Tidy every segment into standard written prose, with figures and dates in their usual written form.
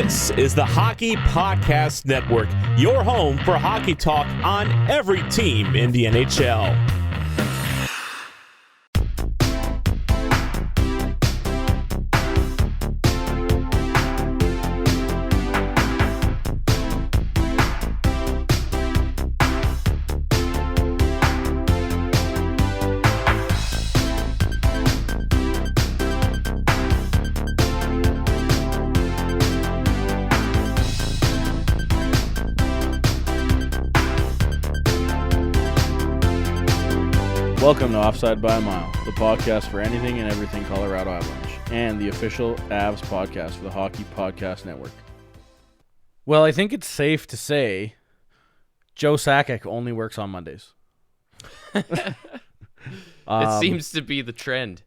This is the Hockey Podcast Network, your home for hockey talk on every team in the NHL. Welcome to Offside by a Mile, the podcast for anything and everything Colorado Avalanche, and the official Avs podcast for the Hockey Podcast Network. Well, I think it's safe to say Joe Sakic only works on Mondays. It seems to be the trend.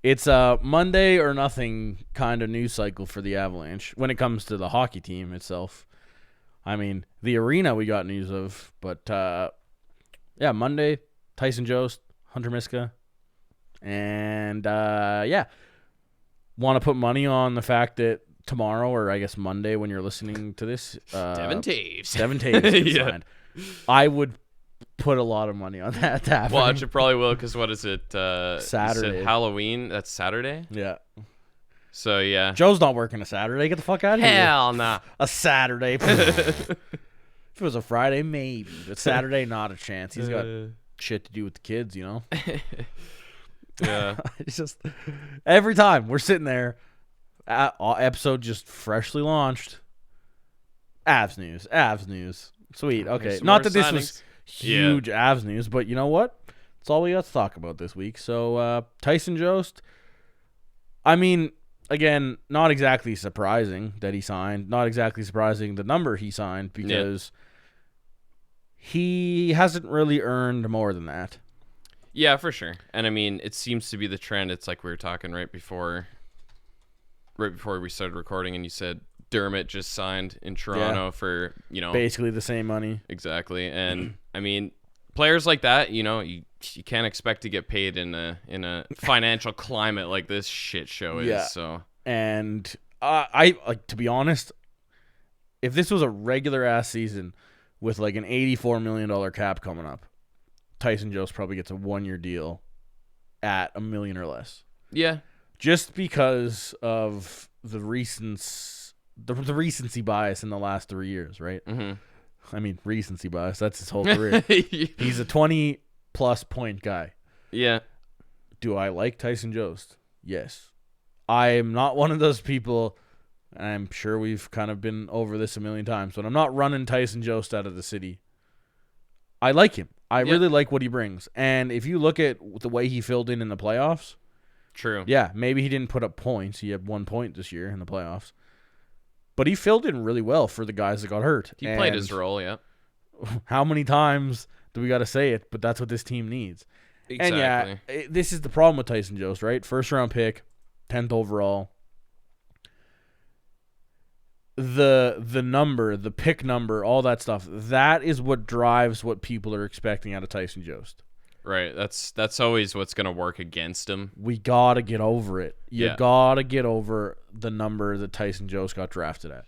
It's a Monday or nothing kind of news cycle for the Avalanche when it comes to the hockey team itself. I mean, the arena we got news of, but yeah, Monday, Tyson, Jost, Hunter Miska, and want to put money on the fact that tomorrow, or I guess Monday when you're listening to this, Devon Toews. Devon Toews gets signed. I would put a lot of money on that to happen. Well, you probably will, because what is it? Saturday. Is it Halloween? That's Saturday? Yeah. So, yeah. Joe's not working a Saturday. Get the fuck out of here. Hell nah. A Saturday. If it was a Friday, maybe. But Saturday, not a chance. He's got shit to do with the kids, you know? Yeah. It's just every time we're sitting there, episode just freshly launched. Avs news. Sweet. Okay. Not that this was huge Avs news, but you know what? It's all we got to talk about this week. So, Tyson Jost, I mean, again, not exactly surprising that he signed. Not exactly surprising the number he signed, because he hasn't really earned more than that. Yeah, for sure. And I mean, it seems to be the trend. It's like we were talking right before we started recording, and you said Dermott just signed in Toronto for, basically the same money. Exactly. And I mean, players like that, you can't expect to get paid in a financial climate like this shit show is. Yeah. So, and I like, to be honest, if this was a regular ass season with like an $84 million cap coming up, Tyson Jost probably gets a 1-year deal at $1 million or less. Yeah. Just because of the recency bias in the last 3 years, right? Mm-hmm. I mean, recency bias, that's his whole career. He's a 20-plus point guy. Yeah. Do I like Tyson Jost? Yes. I'm not one of those people, and I'm sure we've kind of been over this a million times, but I'm not running Tyson Jost out of the city. I like him. I really like what he brings. And if you look at the way he filled in the playoffs, true. Yeah, maybe he didn't put up points. He had 1 point this year in the playoffs. But he filled in really well for the guys that got hurt. He played his role, yeah. How many times do we got to say it? But that's what this team needs. Exactly. And yeah, this is the problem with Tyson Jost, right? First round pick, 10th overall. The number, the pick number, all that stuff, that is what drives what people are expecting out of Tyson Jost. Right. That's always what's going to work against him. We got to get over it. You got to get over the number that Tyson Jost got drafted at.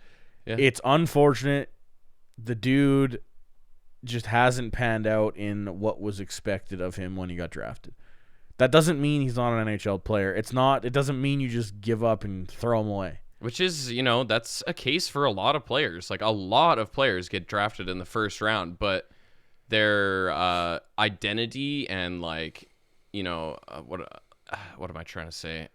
Yeah. It's unfortunate. The dude just hasn't panned out in what was expected of him when he got drafted. That doesn't mean he's not an NHL player. It doesn't mean you just give up and throw him away. Which is, that's a case for a lot of players. Like, a lot of players get drafted in the first round, but their identity and, like, what am I trying to say?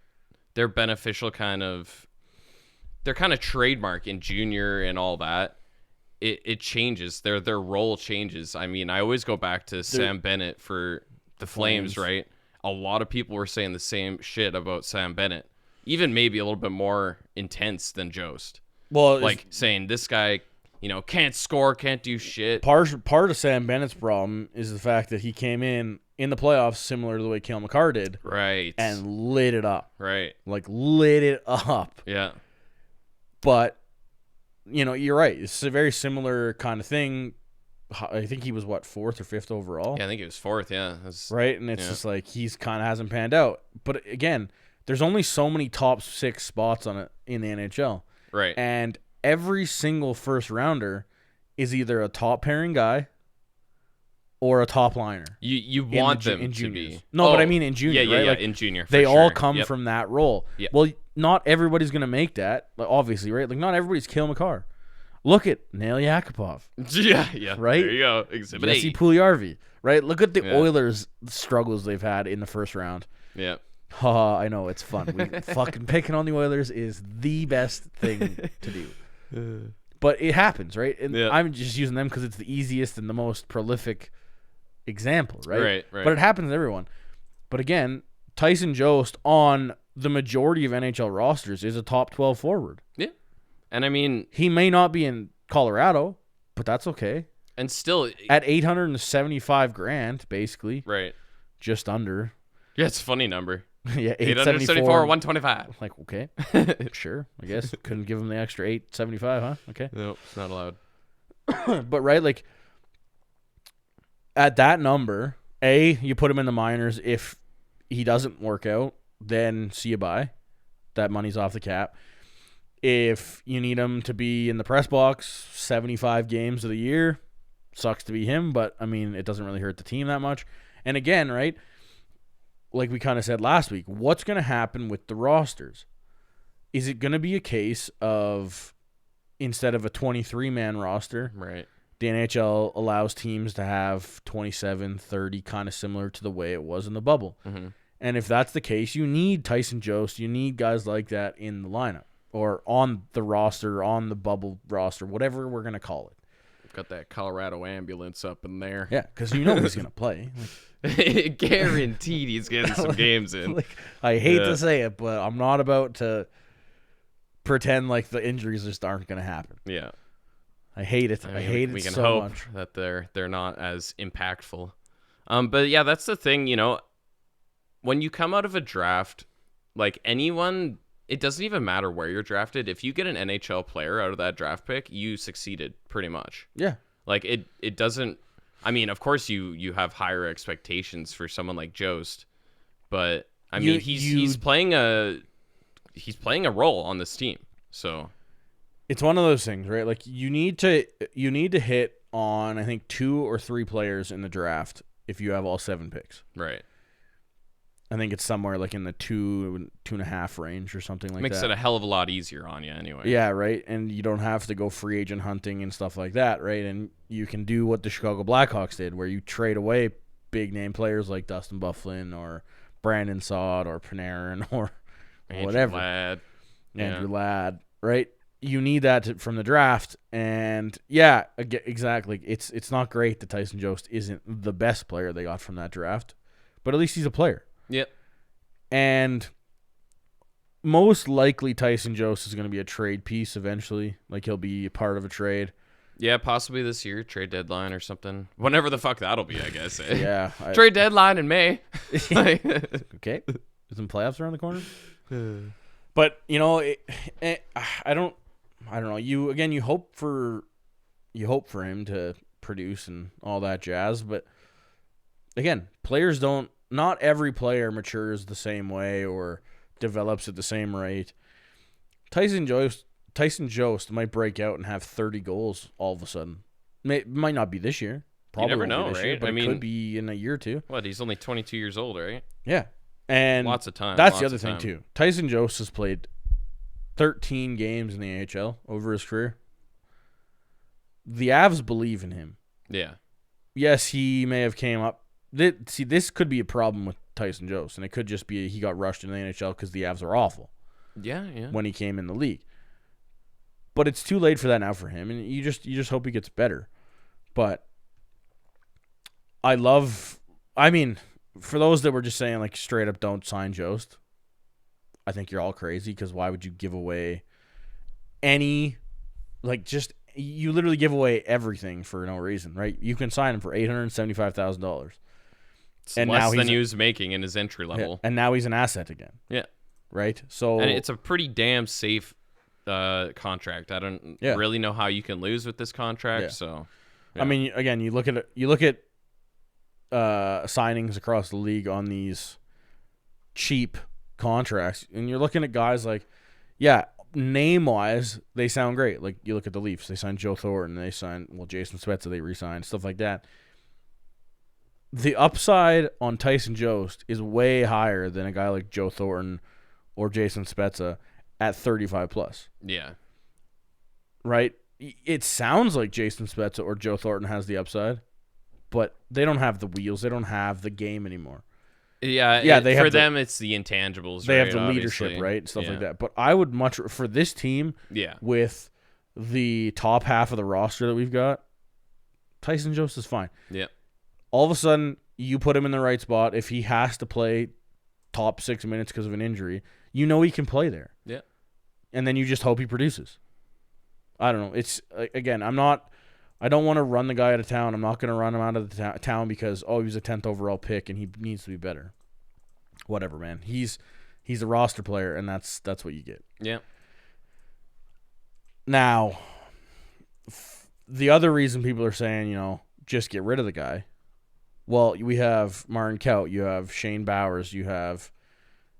Their beneficial their kind of trademark in junior and all that, it changes. Their role changes. I mean, I always go back to Sam Bennett for the Flames, right? A lot of people were saying the same shit about Sam Bennett. Even maybe a little bit more intense than Jost. Well, like saying this guy, can't score, can't do shit. Part of Sam Bennett's problem is the fact that he came in the playoffs similar to the way Cale Makar did. Right. And lit it up. Right. Like, lit it up. Yeah. But, you're right. It's a very similar kind of thing. I think he was, 4th or 5th overall? Yeah, I think he was 4th, yeah. Right? And it's just like, he's kind of hasn't panned out. But, again, there's only so many top 6 spots on it in the NHL. Right. And every single first rounder is either a top pairing guy or a top liner. You want them in to be. No, but I mean in junior, yeah, right? Yeah, like, in junior. They sure. all come from that role. Yep. Well, not everybody's going to make that, obviously, right? Like, not everybody's Cale Makar. Look at Nail Yakupov. Yeah. Right? There you go. Exhibit Jesse 8. Puljujarvi, right? Look at the Oilers' struggles they've had in the first round. Yeah. I know, it's fun. We fucking picking on the Oilers is the best thing to do. But it happens, right? And I'm just using them because it's the easiest and the most prolific example, right? Right. But it happens to everyone. But again, Tyson Jost on the majority of NHL rosters is a top 12 forward. Yeah. And I mean, he may not be in Colorado, but that's okay. And still at $875,000, basically. Right. Just under. Yeah, it's a funny number. Yeah, 874, 125. Like, okay. Sure. I guess couldn't give him the extra 875, huh? Okay. Nope, it's not allowed. But right, like at that number, you put him in the minors. If he doesn't work out, then see you bye. That money's off the cap. If you need him to be in the press box 75 games of the year, sucks to be him, but I mean, it doesn't really hurt the team that much. And again, right, like we kind of said last week, what's going to happen with the rosters? Is it going to be a case of instead of a 23-man roster, right, the NHL allows teams to have 27, 30, kind of similar to the way it was in the bubble? Mm-hmm. And if that's the case, you need Tyson Jost, you need guys like that in the lineup or on the roster, on the bubble roster, whatever we're going to call it. Got that Colorado ambulance up in there. Yeah, because you know he's going to play. Guaranteed he's getting some games in. I hate to say it, but I'm not about to pretend like the injuries just aren't going to happen. Yeah. I hate it. I hate it so much. We can hope that they're not as impactful. But yeah, that's the thing, you know, when you come out of a draft, like anyone, it doesn't even matter where you're drafted. If you get an NHL player out of that draft pick, you succeeded pretty much. Yeah. Like it doesn't, I mean, of course you have higher expectations for someone like Jost, but I mean, he's playing a role on this team. So it's one of those things, right? Like you need to hit on, I think, 2 or 3 players in the draft if you have all 7 picks. Right. I think it's somewhere like in the 2.5 range or something like that. Makes it a hell of a lot easier on you anyway. Yeah, right. And you don't have to go free agent hunting and stuff like that, right? And you can do what the Chicago Blackhawks did, where you trade away big name players like Dustin Byfuglien or Brandon Saad or Panarin or whatever. Andrew Ladd, right? You need that from the draft, and yeah, exactly. It's not great that Tyson Jost isn't the best player they got from that draft, but at least he's a player. Yep. And most likely Tyson Jost is going to be a trade piece eventually. Like he'll be a part of a trade. Yeah, possibly this year, trade deadline or something. Whenever the fuck that'll be, I guess. Yeah. Trade deadline in May. Okay. Isn't playoffs around the corner? But, you know, I don't know. You hope for him to produce and all that jazz, but again, not every player matures the same way or develops at the same rate. Tyson Jost might break out and have 30 goals all of a sudden. Might not be this year. Probably you never know, right? Year, but it could be in a year or two. What? He's only 22 years old, right? Yeah. And lots of time. That's the other thing, too. Tyson Jost has played 13 games in the AHL over his career. The Avs believe in him. Yeah. Yes, he may have came up. This could be a problem with Tyson Jost, and it could just be he got rushed in the NHL because the Avs are awful. Yeah. When he came in the league. But it's too late for that now for him, and you just hope he gets better. But for those that were just saying, like, straight up don't sign Jost, I think you're all crazy, because why would you give away you literally give away everything for no reason, right? You can sign him for $875,000. And less than he was making in his entry level. Yeah, and now he's an asset again. Yeah. Right? So, and it's a pretty damn safe contract. I don't really know how you can lose with this contract. Yeah. So, yeah. I mean, again, you look at signings across the league on these cheap contracts, and you're looking at guys like, name-wise, they sound great. Like, you look at the Leafs. They signed Joe Thornton. They signed, Jason Spezza they re-signed, stuff like that. The upside on Tyson Jost is way higher than a guy like Joe Thornton or Jason Spezza at 35+. Yeah. Right? It sounds like Jason Spezza or Joe Thornton has the upside, but they don't have the wheels. They don't have the game anymore. Yeah, for them, it's the intangibles. They have the obviously. leadership, right? Stuff like that. But I would much, for this team, with the top half of the roster that we've got, Tyson Jost is fine. Yeah. All of a sudden, you put him in the right spot. If he has to play top 6 minutes because of an injury, you know he can play there. Yeah. And then you just hope he produces. I don't know. It's, again, I don't want to run the guy out of town. I'm not going to run him out of the town because, he was a 10th overall pick and he needs to be better. Whatever, man. He's a roster player, and that's what you get. Yeah. Now, the other reason people are saying, just get rid of the guy. Well, we have Martin Kaut. You have Shane Bowers. You have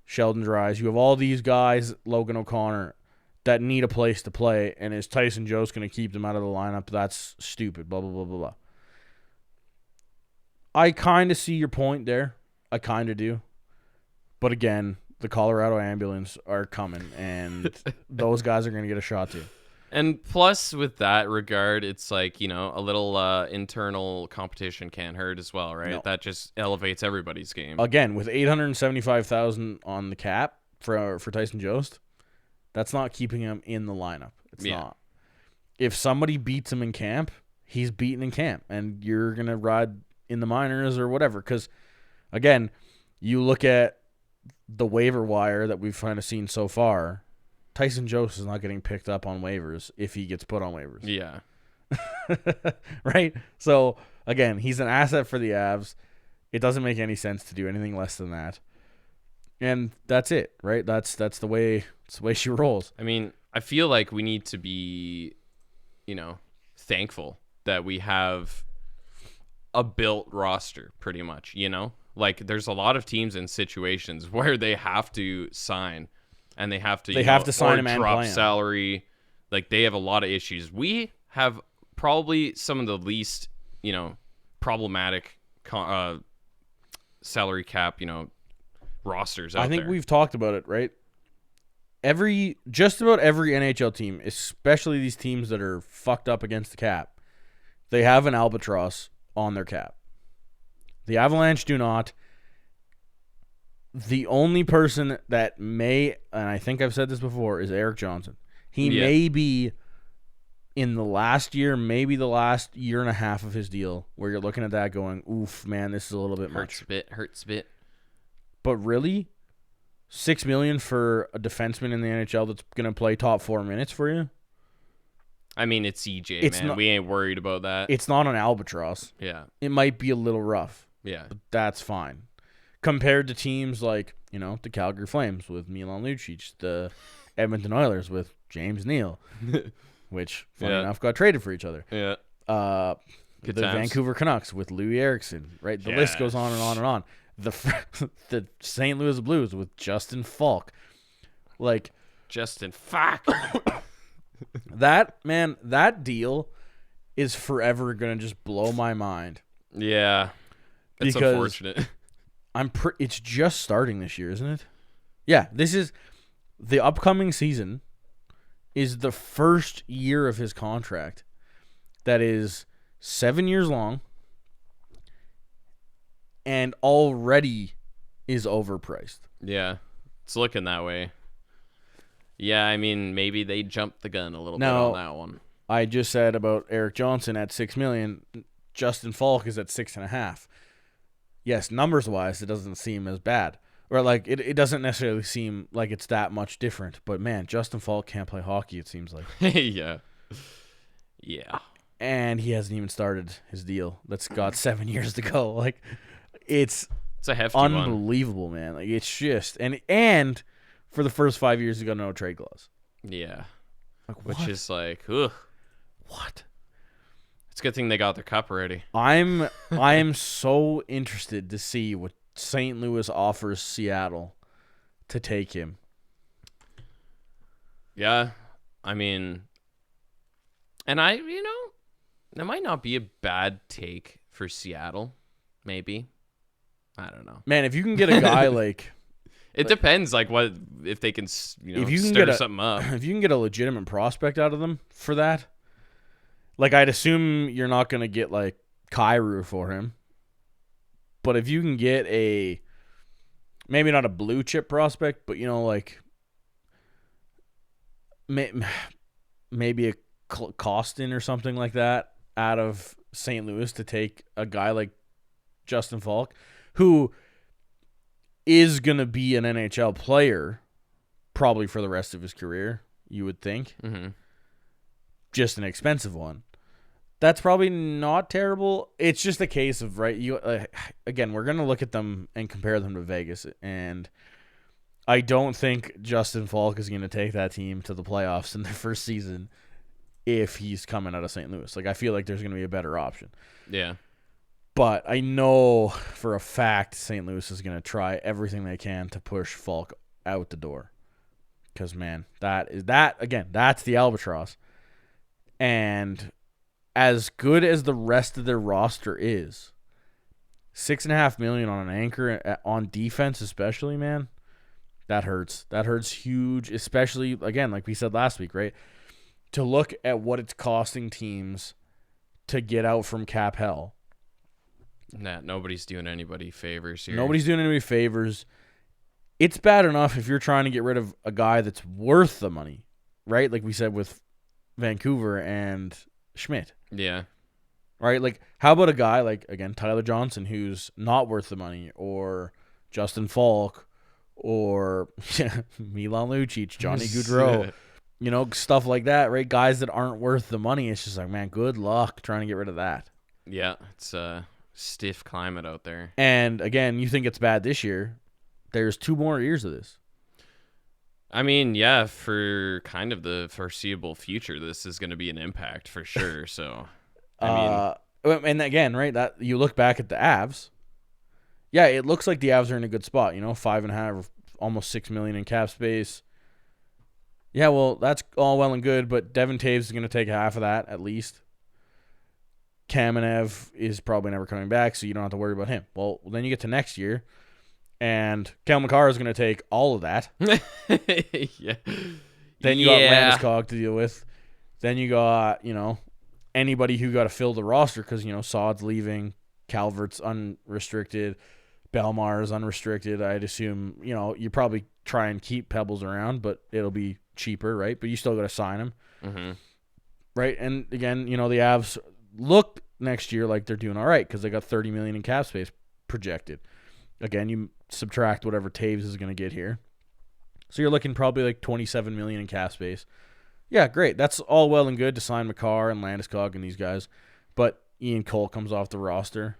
Sheldon Dries. You have all these guys, Logan O'Connor, that need a place to play, and is Tyson Jost going to keep them out of the lineup? That's stupid, blah, blah, blah, blah, blah. I kind of see your point there. I kind of do. But again, the Colorado Ambulance are coming, and those guys are going to get a shot too. And plus, with that regard, it's like, a little internal competition can't hurt as well, right? No. That just elevates everybody's game. Again, with $875,000 on the cap for Tyson Jost, that's not keeping him in the lineup. It's not. If somebody beats him in camp, he's beaten in camp, and you're going to ride in the minors or whatever. Because, again, you look at the waiver wire that we've kind of seen so far, Tyson Jost is not getting picked up on waivers if he gets put on waivers. Yeah. Right? So, again, he's an asset for the Avs. It doesn't make any sense to do anything less than that. And that's it, right? That's the way she rolls. I mean, I feel like we need to be, thankful that we have a built roster, pretty much, Like, there's a lot of teams in situations where they have to sign, and they have to sign him and drop play him. salary. Like, they have a lot of issues. We have probably some of the least, problematic salary cap, rosters out there. I think we've talked about it, right? Just about every NHL team, especially these teams that are fucked up against the cap, they have an albatross on their cap. The Avalanche do not. The only person that may, and I think I've said this before, is Eric Johnson. He may be in the last year, maybe the last year and a half of his deal, where you're looking at that going, oof, man, this is a little bit much. Hurts a bit. But really, $6 million for a defenseman in the NHL that's going to play top 4 minutes for you? I mean, it's CJ, man. We ain't worried about that. It's not an albatross. Yeah. It might be a little rough. Yeah. But that's fine. Compared to teams like, the Calgary Flames with Milan Lucic, the Edmonton Oilers with James Neal, which, funny enough, got traded for each other. Yeah. The Vancouver Canucks with Louis Eriksson, right? The list goes on and on and on. The St. Louis Blues with Justin Falk. Like, Justin Falk. That deal is forever going to just blow my mind. Yeah. It's unfortunate. It's just starting this year, isn't it? Yeah, this is the upcoming season is the first year of his contract that is 7 years long and already is overpriced. Yeah, it's looking that way. Yeah, I mean, maybe they jumped the gun a little bit on that one. I just said about Eric Johnson at $6 million. Justin Falk is at $6.5 million. Yes, numbers-wise, it doesn't seem as bad. Or, like, it doesn't necessarily seem like it's that much different. But, man, Justin Falk can't play hockey, it seems like. Yeah. Yeah. And he hasn't even started his deal. That's got 7 years to go. Like, it's a hefty unbelievable, man. Like, it's just... And for the first 5 years, he got no trade clause. Yeah. Like, which is like, ugh. What? It's a good thing they got their cup already. I am so interested to see what St. Louis offers Seattle to take him. Yeah. I mean, and that might not be a bad take for Seattle. Maybe. I don't know. Man, if you can get a guy like... It depends, like, what if they can, if you can stir something up. If you can get a legitimate prospect out of them for that, like, I'd assume you're not going to get, like, Kyrou for him. But if you can get maybe not a blue chip prospect, but, like, maybe a Costin or something like that out of St. Louis to take a guy like Justin Falk, who is going to be an NHL player probably for the rest of his career, you would think. Mm-hmm. Just an expensive one. That's probably not terrible. It's just a case of, right, again, we're going to look at them and compare them to Vegas, and I don't think Justin Falk is going to take that team to the playoffs in their first season if he's coming out of St. Louis. Like, I feel like there's going to be a better option. Yeah. But I know for a fact St. Louis is going to try everything they can to push Falk out the door. Because, man, that's the albatross. And as good as the rest of their roster is, $6.5 million on an anchor on defense, especially, man, that hurts. That hurts huge, especially, again, like we said last week, right? To look at what it's costing teams to get out from cap hell. Nah, nobody's doing anybody favors here. Nobody's doing anybody favors. It's bad enough if you're trying to get rid of a guy that's worth the money, right? Like we said with Vancouver and Schmidt. Yeah. Right? Like, how about a guy like, again, Tyler Johnson, who's not worth the money, or Justin Falk, or Milan Lucic, Johnny Gaudreau, stuff like that, right? Guys that aren't worth the money. It's just like, man, good luck trying to get rid of that. Yeah, it's a stiff climate out there. And, again, you think it's bad this year. There's 2 more years of this. I mean, yeah, for kind of the foreseeable future, this is going to be an impact for sure. So, I mean, and again, right, that you look back at the Avs. Yeah, it looks like the Avs are in a good spot. $5.5, almost $6 million in cap space. Yeah, well, that's all well and good, but Devon Toews is going to take half of that at least. Kamenev is probably never coming back, so you don't have to worry about him. Well, then you get to next year, and Kel McCarr is going to take all of that. Yeah. Then you got Landeskog to deal with. Then you got, anybody who got to fill the roster because, Saad's leaving, Calvert's unrestricted, Belmar's unrestricted. I'd assume, you probably try and keep Pebbles around, but it'll be cheaper, right? But you still got to sign him. Mm-hmm. Right? And again, the Avs look next year like they're doing all right because they got $30 million in cap space projected. Again, you subtract whatever Toews is going to get here. So you're looking probably like $27 million in cap space. Yeah, great. That's all well and good to sign McCarr and Landeskog and these guys. But Ian Cole comes off the roster,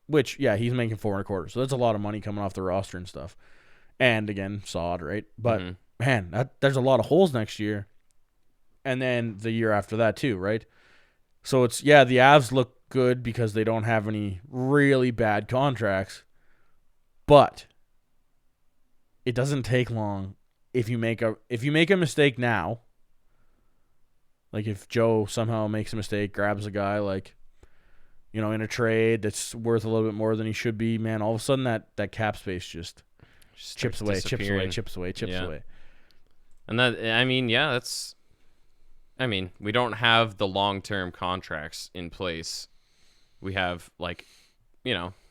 which, yeah, he's making $4.25. So that's a lot of money coming off the roster and stuff. And, again, Saad, right? But, man, there's a lot of holes next year. And then the year after that, too, right? So it's, yeah, the Avs look good because they don't have any really bad contracts. But it doesn't take long if you make a mistake now. Like if Joe somehow makes a mistake, grabs a guy like, in a trade that's worth a little bit more than he should be, man, all of a sudden that cap space just chips away. And that, I mean, yeah, that's, we don't have the long-term contracts in place. We have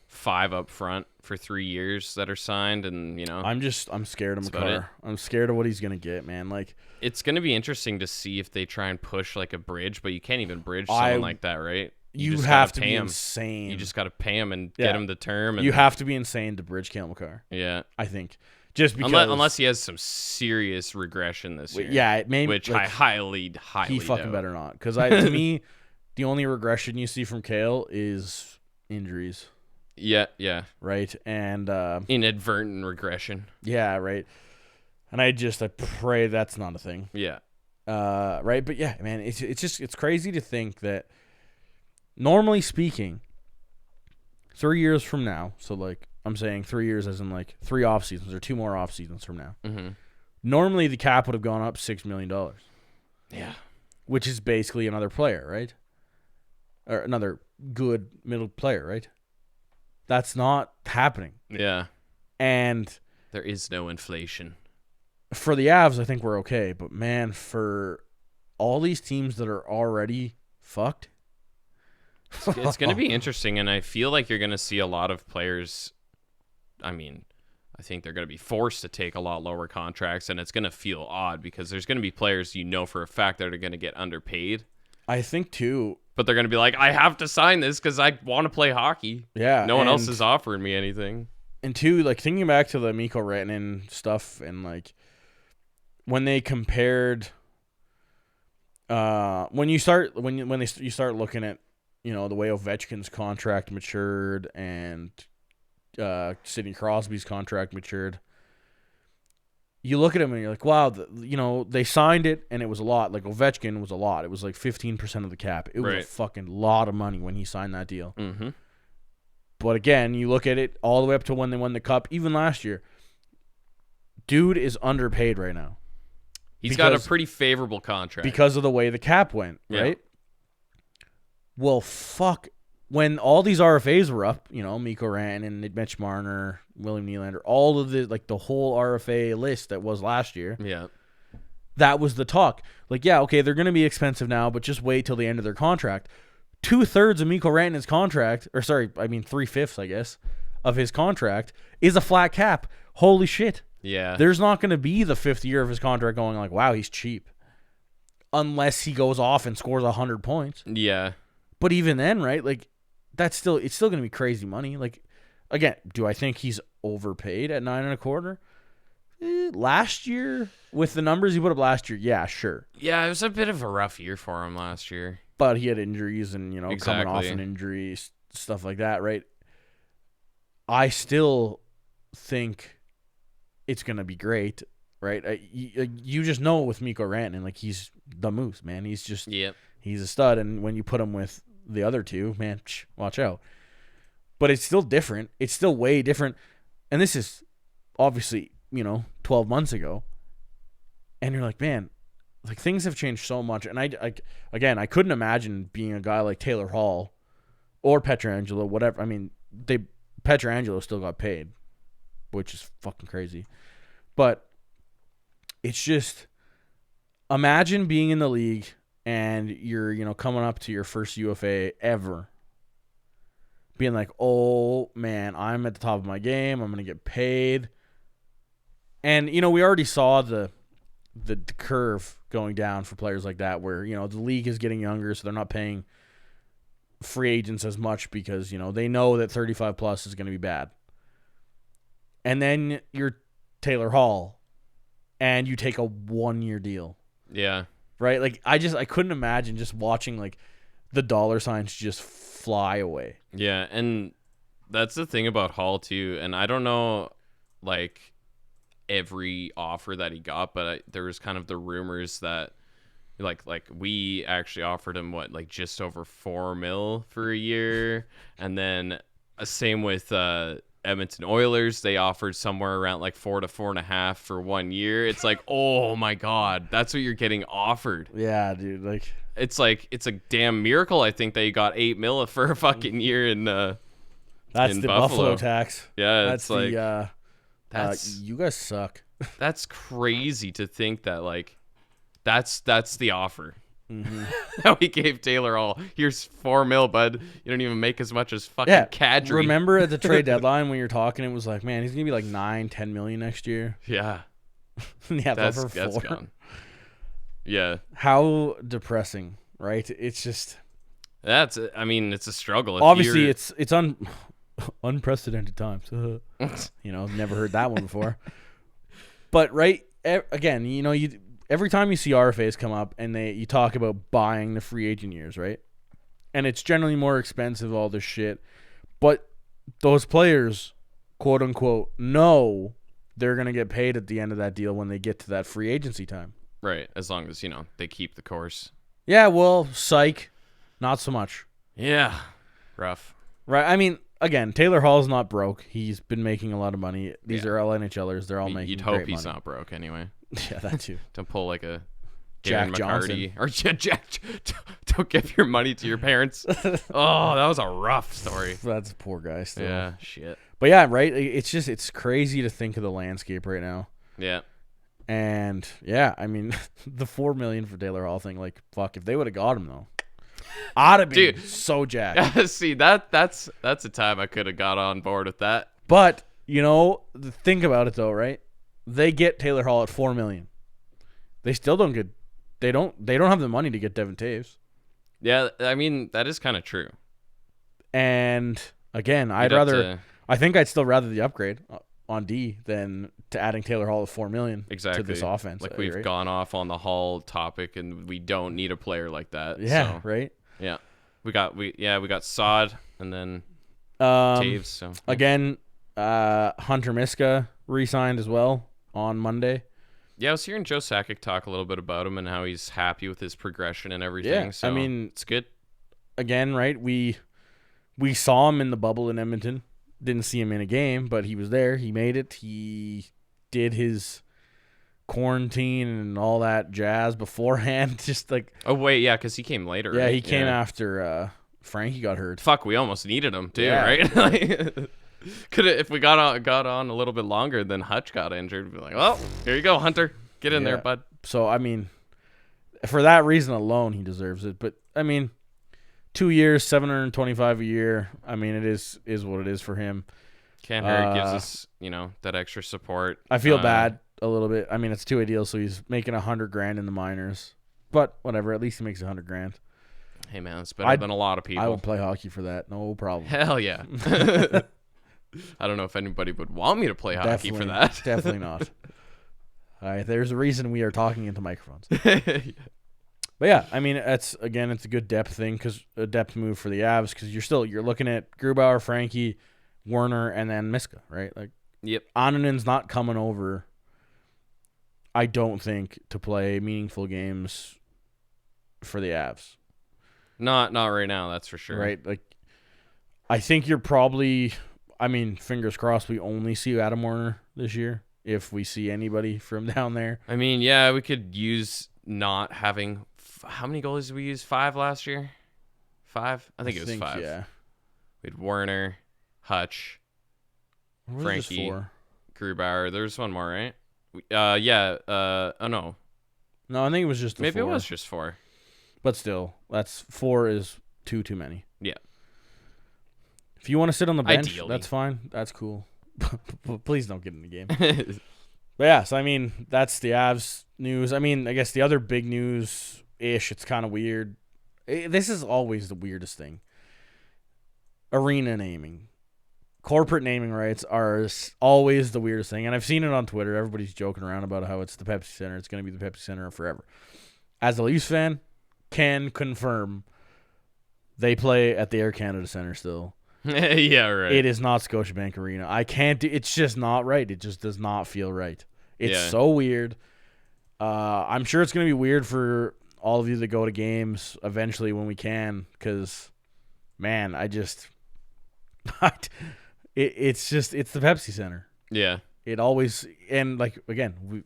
5 up front for 3 years that are signed, and I'm scared of McCarr. I'm scared of what he's gonna get, man. Like, it's gonna be interesting to see if they try and push like a bridge, but you can't even bridge someone like that, right? You just have to pay be him. insane. You just got to pay him and get him the term. And you have to be insane to bridge Cale McCarr. Yeah, I think just because unless he has some serious regression this year. Yeah, maybe, which I highly he fucking doubt. better not, because to me, the only regression you see from Cale is injuries. Yeah. Right, and inadvertent regression. Yeah, right. And I pray that's not a thing. Yeah. Right, but yeah, man, it's crazy to think that, normally speaking, 3 years from now, so like I'm saying 3 years as in like 3 off seasons or 2 more off seasons from now, Normally, the cap would have gone up $6 million. Yeah. Which is basically another player, right? Or another good middle player, right? That's not happening. Yeah. And there is no inflation. For the Avs, I think we're okay. But, man, for all these teams that are already fucked. It's going to be interesting, and I feel like you're going to see a lot of players. I mean, I think they're going to be forced to take a lot lower contracts, and it's going to feel odd because there's going to be players for a fact that are going to get underpaid. I think, too. But they're going to be like, I have to sign this because I want to play hockey. Yeah. No one else is offering me anything. And, two, like, thinking back to the Mikko Rantanen stuff and, like, when they compared when you start looking at, you know, the way Ovechkin's contract matured and Sidney Crosby's contract matured, you look at him and you're like, wow, you know, they signed it and it was a lot. Like Ovechkin was a lot. It was like 15% of the cap. It was a fucking lot of money when he signed that deal. Mm-hmm. But again, you look at it all the way up to when they won the cup, even last year. Dude is underpaid right now. He's got a pretty favorable contract. Because of the way the cap went, right? Well, fuck. When all these RFAs were up, you know, Mikko Rantanen, Mitch Marner, William Nylander, all of the whole RFA list that was last year. Yeah. That was the talk. Like, yeah, okay, they're going to be expensive now, but just wait till the end of their contract. 2/3 of Mikko Rantanen's contract, 3/5, I guess, of his contract is a flat cap. Holy shit. Yeah. There's not going to be the 5th year of his contract going like, wow, he's cheap. Unless he goes off and scores 100 points. Yeah. But even then, right, like, it's still going to be crazy money. Like, again, do I think he's overpaid at 9.25? Last year, with the numbers he put up last year, yeah, sure. Yeah, it was a bit of a rough year for him last year. But he had injuries and, you know, Exactly. coming off an injury, stuff like that, right? I still think it's going to be great, right? You just know with Mikko Rantanen, like, he's the moose, man. He's just, he's a stud. And when you put him with the other two, man, watch out. But it's still different. It's still way different. And this is obviously, you know, 12 months ago. And you're like, man, like, things have changed so much. And I couldn't imagine being a guy like Taylor Hall or Pietrangelo, whatever. I mean, Pietrangelo still got paid, which is fucking crazy. But it's just, imagine being in the league and you're, you know, coming up to your first UFA ever, being like, oh, man, I'm at the top of my game. I'm going to get paid. And, you know, we already saw the curve going down for players like that where, you know, the league is getting younger, so they're not paying free agents as much because, you know, they know that 35 plus is going to be bad. And then you're Taylor Hall and you take a 1-year deal. Yeah. Right? Like, I couldn't imagine just watching, like, the dollar signs just fly away. Yeah, and that's the thing about Hall too, and I don't know, like, every offer that he got, but there was kind of the rumors that like we actually offered him just over $4 million for a year, and then same with Edmonton Oilers, they offered somewhere around like 4 to 4.5 for 1 year. It's like, oh my god, that's what you're getting offered. Yeah, dude, like it's a damn miracle. I think they got $8 million for a fucking year in that's in the Buffalo tax. Yeah, that's it's like that's you guys suck. That's crazy to think that, like, that's the offer. Mm-hmm. That we gave Taylor Hall. Here's $4 million, bud. You don't even make as much as fucking Kadri. Remember at the trade deadline when you're talking, it was like, man, he's gonna be like $9-10 million next year. Yeah, yeah, that's gone. Yeah, how depressing, right? It's just I mean, it's a struggle. Obviously, it's unprecedented times. You know, never heard that one before. But right, again, you know, every time you see RFAs come up and you talk about buying the free agent years, right? And it's generally more expensive, all this shit. But those players, quote unquote, know they're going to get paid at the end of that deal when they get to that free agency time. Right, as long as, you know, they keep the course. Yeah, well, psych, not so much. Yeah, rough. Right, I mean, again, Taylor Hall's not broke. He's been making a lot of money. These are all NHLers. They're all making You'd great hope he's money. not broke anyway. Yeah, that too. Don't pull like a Jack Darren Johnson. McCarty. Or Jack. Don't give your money to your parents. Oh, that was a rough story. That's a poor guy still. Yeah, shit. But yeah, right? It's crazy to think of the landscape right now. Yeah. And yeah, I mean, the $4 million for Taylor Hall thing, like, fuck, if they would have got him though, I'd have been so jacked. See, that's a time I could have got on board with that. But think about it though, right? They get Taylor Hall at $4 million. They still don't get. They don't have the money to get Devon Toews. Yeah, I mean that is kind of true. And again, I think I'd still rather the upgrade on D than to adding Taylor Hall at $4 million to this offense. Like we've gone off on the Hall topic, and we don't need a player like that. Yeah, so, right. Yeah, we got Sod and then Toews. So again, Hunter Miska re-signed as well on Monday. Yeah, I was hearing Joe Sakic talk a little bit about him and how he's happy with his progression and everything. Yeah, so I mean, it's good. Again, right? We saw him in the bubble in Edmonton. Didn't see him in a game, but he was there. He made it. He did his quarantine and all that jazz beforehand. Just like because he came later. Yeah, right? he came after Frankie got hurt. Fuck, we almost needed him too, Yeah. right? Like, if we got on a little bit longer, then Hutch got injured. We'd be like, well, here you go, Hunter, get in there, bud. So I mean, for that reason alone, he deserves it. But I mean, 2 years, $725 a year. I mean, it is what it is for him. Can't hurt. Gives us, that extra support. I feel bad a little bit. I mean, it's a 2-way deal, so he's making $100,000 in the minors. But whatever, at least he makes $100,000. Hey man, it's better than a lot of people. I would play hockey for that, no problem. Hell yeah. I don't know if anybody would want me to play hockey for that. Definitely not. All right, there's a reason we are talking into microphones. But yeah, I mean, it's a good depth thing, because a depth move for the Avs, because you're looking at Grubauer, Frankie, Werner, and then Miska, right? Like, yep. Annanen's not coming over, I don't think, to play meaningful games for the Avs. Not right now, that's for sure. Right? Like, I think you're probably, I mean, fingers crossed we only see Adam Werner this year, if we see anybody from down there. I mean, yeah, we could use not having. How many goalies did we use? 5 last year? 5? I think it was 5. Yeah. We had Werner, Hutch, Frankie, Grubauer. There's one more, right? Oh no. No, I think it was just Maybe 4. it was just 4. But still, that's 4 is too many. Yeah. If you want to sit on the bench, Ideally. that's fine. That's cool. Please don't get in the game. But yeah, so I mean, that's the Avs news. I mean, I guess the other big news-ish, it's kind of weird. This is always the weirdest thing. Arena naming. Corporate naming rights are always the weirdest thing. And I've seen it on Twitter. Everybody's joking around about how it's the Pepsi Center. It's going to be the Pepsi Center forever. As a Leafs fan, can confirm they play at the Air Canada Center still. Yeah, right. It is not Scotiabank Arena. I can't do. It's just not right. It just does not feel right. It's so weird. I'm sure it's going to be weird for all of you that go to games eventually when we can, because, man, it's the Pepsi Center. Yeah. It always, and like, again,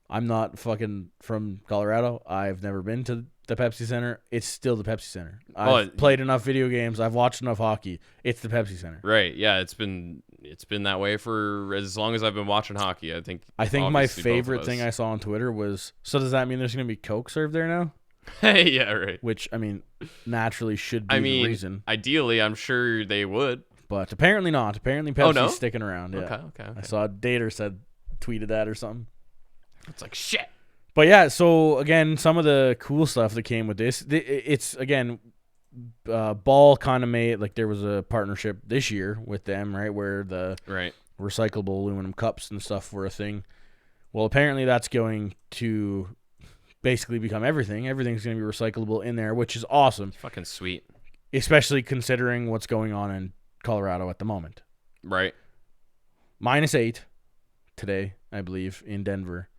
I'm not fucking from Colorado. I've never been to the Pepsi Center. It's still the Pepsi Center. I've played enough video games. I've watched enough hockey. It's the Pepsi Center. Right. Yeah. It's been that way for as long as I've been watching hockey. I think my favorite thing I saw on Twitter was, so does that mean there's going to be Coke served there now? Yeah. Right. Which, I mean, naturally should be the reason. Ideally, I'm sure they would. But apparently not. Apparently Pepsi's sticking around. Yeah. Okay. I saw Dater tweeted that or something. It's like, shit. But yeah, so again, some of the cool stuff that came with this, it's, again, Ball kind of made, like, there was a partnership this year with them, right, where the recyclable aluminum cups and stuff were a thing. Well, apparently that's going to basically become everything. Everything's going to be recyclable in there, which is awesome. Fucking sweet. Especially considering what's going on in Colorado at the moment. Right. -8 today, I believe, in Denver.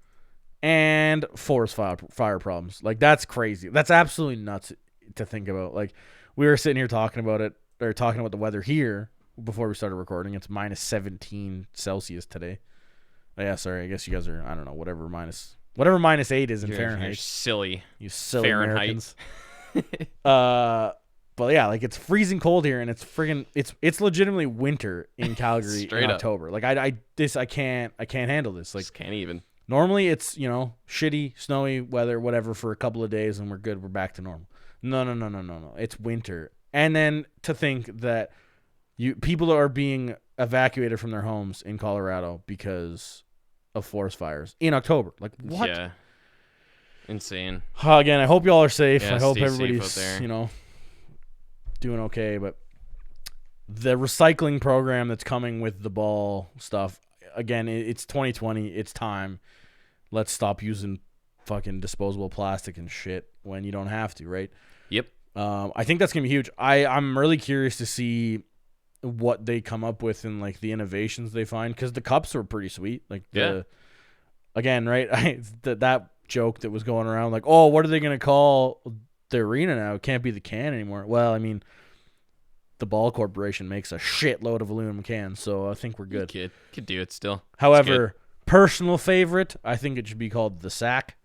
And forest fire problems. Like, that's crazy. That's absolutely nuts to think about. Like, we were sitting here talking about the weather here before we started recording. It's -17 Celsius today. Yeah, sorry. I guess you guys are, I don't know, whatever minus 8 is in Fahrenheit. You're silly. You silly Fahrenheit. Americans. But yeah, like it's freezing cold here, and it's friggin' it's legitimately winter in Calgary in October. Like I can't handle this. Like just can't even. Normally it's, shitty, snowy weather, whatever, for a couple of days and we're good. We're back to normal. No. It's winter. And then to think that people are being evacuated from their homes in Colorado because of forest fires in October. Like, what? Yeah. Insane. Again, I hope y'all are safe. Yeah, I hope stay everybody's, safe out there. Doing okay. But the recycling program that's coming with the ball stuff, again, it's 2020. It's time. Let's stop using fucking disposable plastic and shit when you don't have to, right? Yep. I think that's going to be huge. I'm really curious to see what they come up with and like the innovations they find, because the cups were pretty sweet. Like again, right? That joke that was going around, like, oh, what are they going to call the arena now? It can't be the can anymore. Well, I mean, the Ball Corporation makes a shitload of aluminum cans, so I think we're good. Could do it still. However, personal favorite, I think it should be called the Sack.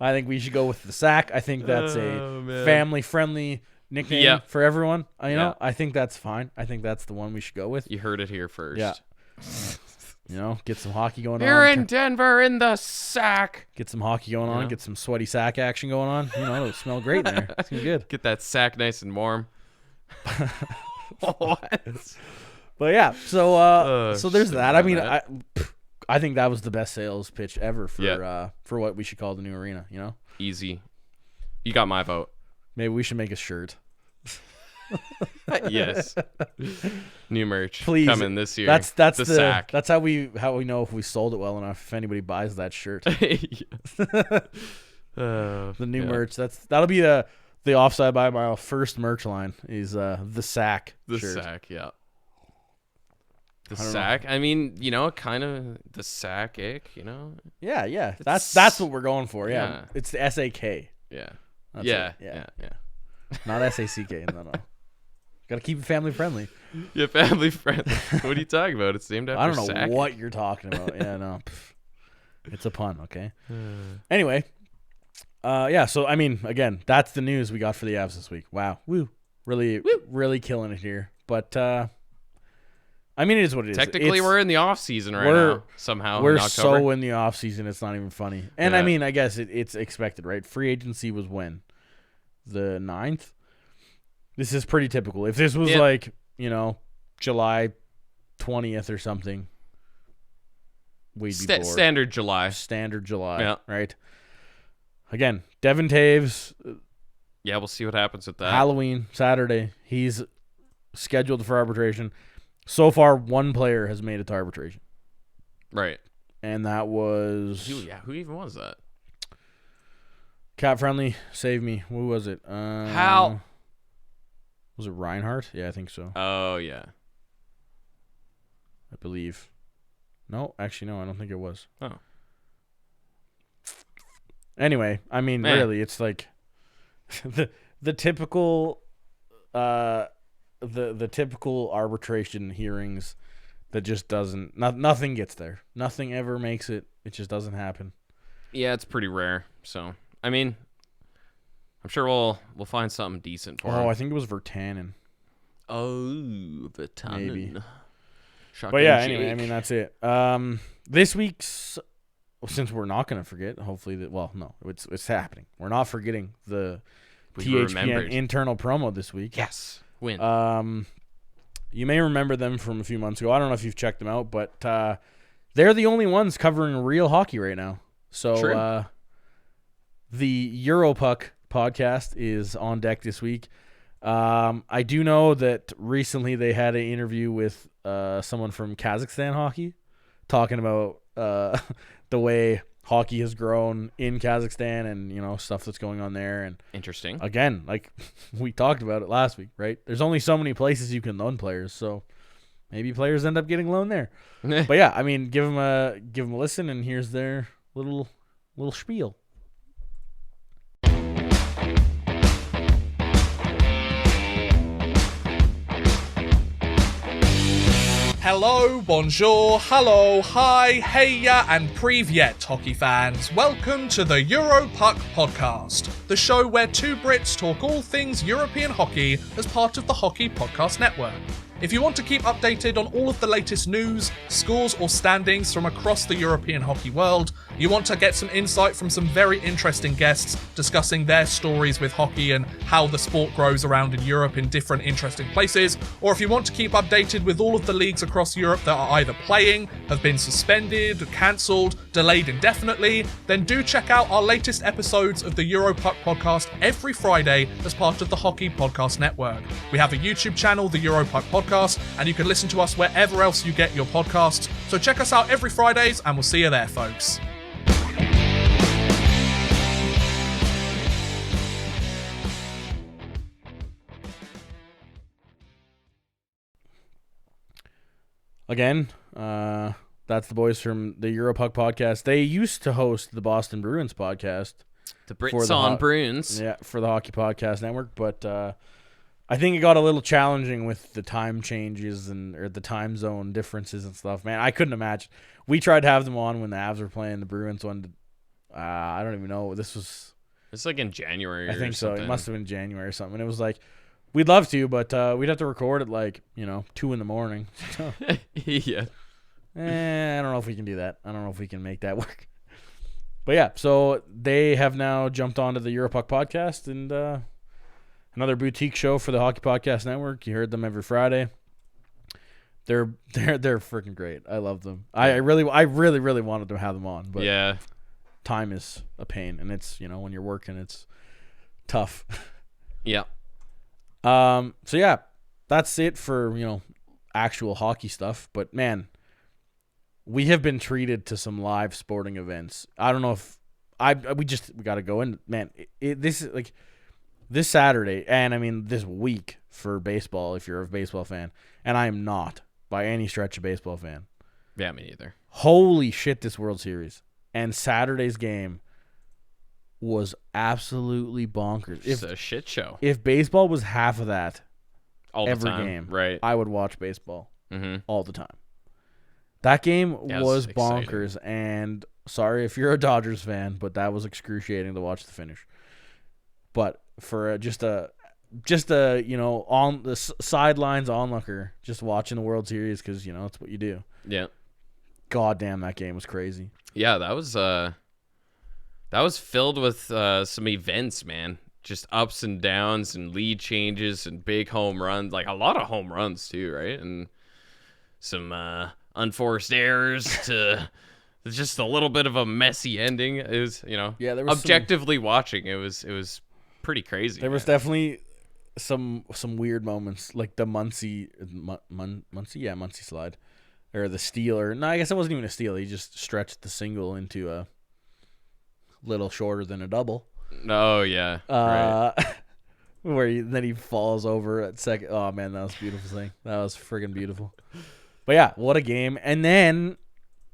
I think we should go with the Sack. I think that's a family-friendly nickname for everyone. I think that's fine. I think that's the one we should go with. You heard it here first. Yeah. Get some hockey going on. You're in Denver in the Sack. Get some hockey going on. Get some sweaty sack action going on. It'll smell great in there. It's gonna be good. Get that sack nice and warm. What? But yeah, so there's that. I mean, I think that was the best sales pitch ever for what we should call the new arena. Easy. You got my vote. Maybe we should make a shirt. Yes. New merch. Please. Coming this year. That's the Sack. That's how we know if we sold it well enough. If anybody buys that shirt. The new merch. That'll be the Offside by Mile first merch line is the Sack. The shirt. Sack. Yeah. The Sack. I mean, kind of the Sakic. Yeah. That's what we're going for. Yeah. It's the SAK. Yeah. Yeah. Not SACK. No. Got to keep it family friendly. Yeah, family friendly. What are you talking about? It's named after I don't know Sakic. what you're talking about. Yeah, no. It's a pun, okay? Anyway. So, I mean, again, that's the news we got for the Avs this week. Wow. Woo. Really killing it here. But, I mean, it is what it is. Technically, we're in the off season now. Somehow, we're in October. so in the off season, it's not even funny. And I mean, I guess it's expected, right? Free agency was when? The 9th? This is pretty typical. If this was like, July 20th or something, we'd be bored. Standard July, right? Again, Devon Toews. Yeah, we'll see what happens with that. Halloween, Saturday. He's scheduled for arbitration. So far, one player has made it to arbitration. Right. And that was... Who even was that? Cat Friendly, save me. Who was it? Hal. Was it Reinhardt? Yeah, I think so. Oh, yeah. I believe. No, actually, no, I don't think it was. Oh. Anyway, I mean, really, it's like the typical the typical arbitration hearings that just doesn't nothing gets there. Nothing ever makes it. It just doesn't happen. Yeah, it's pretty rare. So, I mean, I'm sure we'll find something decent for him. I think it was Virtanen. Oh, Virtanen. Maybe. Shocking but yeah, Jake. anyway, I mean, that's it. This week's, since we're not going to forget, hopefully it's happening. We're not forgetting the THPN internal promo this week. Yes. Win. You may remember them from a few months ago. I don't know if you've checked them out, but they're the only ones covering real hockey right now. So the Europuck podcast is on deck this week. I do know that recently they had an interview with someone from Kazakhstan hockey talking about the way hockey has grown in Kazakhstan and, stuff that's going on there. And interesting. Again, like we talked about it last week, right? There's only so many places you can loan players, so maybe players end up getting loaned there. But yeah, I mean, give them a listen, and here's their little spiel. Hello, bonjour, hello, hi, heya, and privyet, hockey fans. Welcome to the Europuck podcast, the show where two Brits talk all things European hockey as part of the Hockey Podcast Network. If you want to keep updated on all of the latest news, scores, or standings from across the European hockey world, you want to get some insight from some very interesting guests discussing their stories with hockey and how the sport grows around in Europe in different interesting places, or if you want to keep updated with all of the leagues across Europe that are either playing, have been suspended, cancelled, delayed indefinitely, then do check out our latest episodes of the Europuck podcast every Friday as part of the Hockey Podcast Network. We have a YouTube channel, the Europuck Podcast, and you can listen to us wherever else you get your podcasts. So check us out every Fridays, and we'll see you there, folks. Again, that's the boys from the Europuck podcast. They used to host the Boston Bruins podcast. The Brits on Bruins. Yeah, for the Hockey Podcast Network. But I think it got a little challenging with the time changes or the time zone differences and stuff. Man, I couldn't imagine. We tried to have them on when the Avs were playing the Bruins one. I don't even know. It's like in January. I think so. Something. It must have been January or something. And it was like, we'd love to, but we'd have to record at 2 a.m. Yeah. I don't know if we can do that. I don't know if we can make that work. But yeah, so they have now jumped onto the Europuck podcast and another boutique show for the Hockey Podcast Network. You heard them every Friday. They're freaking great. I love them. I really wanted to have them on, but yeah, time is a pain, and it's when you're working, it's tough. Yeah. So yeah, that's it for actual hockey stuff. But man, we have been treated to some live sporting events. I don't know if we got to go in. Man, this is like this Saturday, and I mean this week for baseball. If you're a baseball fan, and I am not by any stretch a baseball fan. Yeah, me neither. Holy shit, this World Series and Saturday's game was absolutely bonkers. It's a shit show. If baseball was half of that every game, right? I would watch baseball Mm-hmm. all the time. That game was exciting. bonkers, and sorry if you're a Dodgers fan, but that was excruciating to watch the finish. But for just a on the sidelines onlooker, just watching the World Series because it's what you do. Yeah. God damn, that game was crazy. Yeah, that was filled with some events, man. Just ups and downs and lead changes and big home runs, like a lot of home runs too, right? And some unforced errors to just a little bit of a messy ending. It was, Yeah, there was objectively watching, it was pretty crazy. There was definitely some weird moments, like the Muncy slide, or the steal, or no, I guess it wasn't even a steal. He just stretched the single into a little shorter than a double. Oh yeah, right. Where then he falls over at second. Oh man, that was a beautiful thing. That was friggin' beautiful. But yeah, what a game. And then,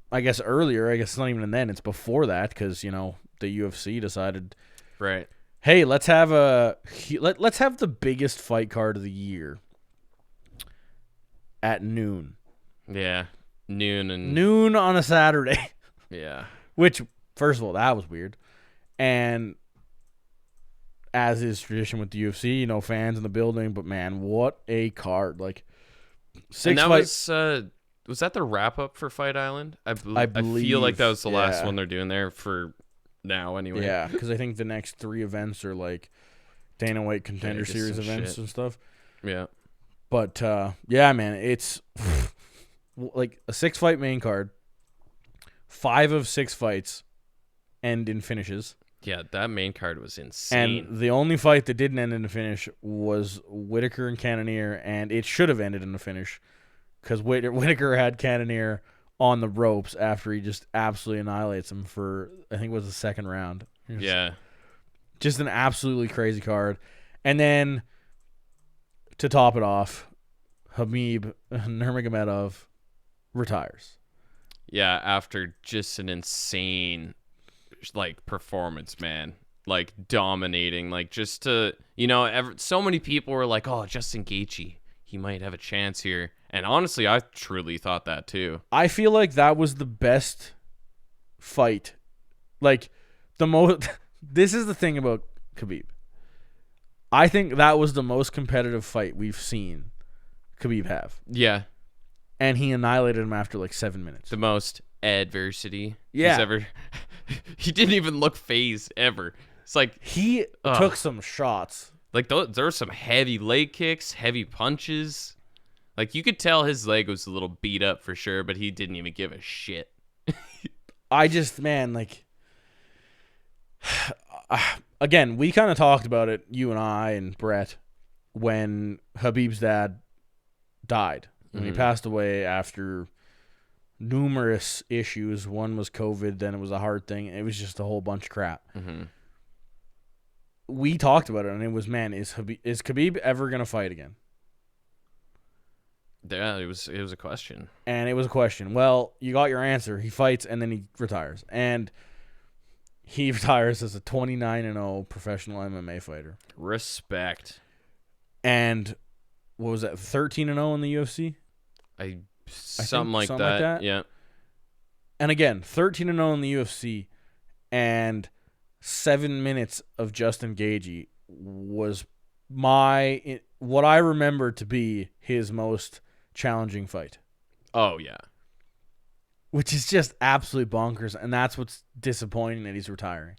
I guess it's not even then, it's before that, because, the UFC decided, Right. hey, let's have the biggest fight card of the year at noon. Yeah. Noon on a Saturday. Yeah. Which, first of all, that was weird. And as is tradition with the UFC, fans in the building, but man, what a card. Like, and that was that the wrap up for Fight Island? I feel like that was the last one they're doing there for now anyway. Yeah, because I think the next 3 events are like Dana White Contender Series events and stuff. Yeah. But yeah, man, it's like a 6-fight main card. 5 of 6 fights end in finishes. Yeah, that main card was insane. And the only fight that didn't end in a finish was Whitaker and Cannonier, and it should have ended in a finish because Whitaker had Cannonier on the ropes after he just absolutely annihilates him for, I think it was the second round. Yeah. Just an absolutely crazy card. And then, to top it off, Khabib Nurmagomedov retires. Yeah, after just an insane performance, man. Like dominating, just to so many people were like, oh, Justin Gaethje, he might have a chance here, And honestly, I truly thought that too. I feel like that was the best fight. Like, the most... This is the thing about Khabib. I think that was the most competitive fight we've seen Khabib have. Yeah. And he annihilated him after like 7 minutes. The most adversity Yeah. he's ever... He didn't even look phased ever. It's like... He took some shots. Like, there were some heavy leg kicks, heavy punches. Like, you could tell his leg was a little beat up for sure, but he didn't even give a shit. I just, man, like... Again, we kind of talked about it, you and I and Brett, when Khabib's dad died. When he passed away after numerous issues. One was COVID, then it was a heart thing. It was just a whole bunch of crap. Mm-hmm. We talked about it, and it was, man, is Khabib ever going to fight again? Yeah, it was a question. And it was a question. Well, you got your answer. He fights, and then he retires. And he retires as a 29-0 professional MMA fighter. Respect. And what was that, 13-0 in the UFC? Something like that. Yeah. And again, 13-0 in the UFC, and 7 minutes of Justin Gaethje was what I remember to be his most challenging fight. Oh, yeah. Which is just absolutely bonkers, and that's what's disappointing, that he's retiring.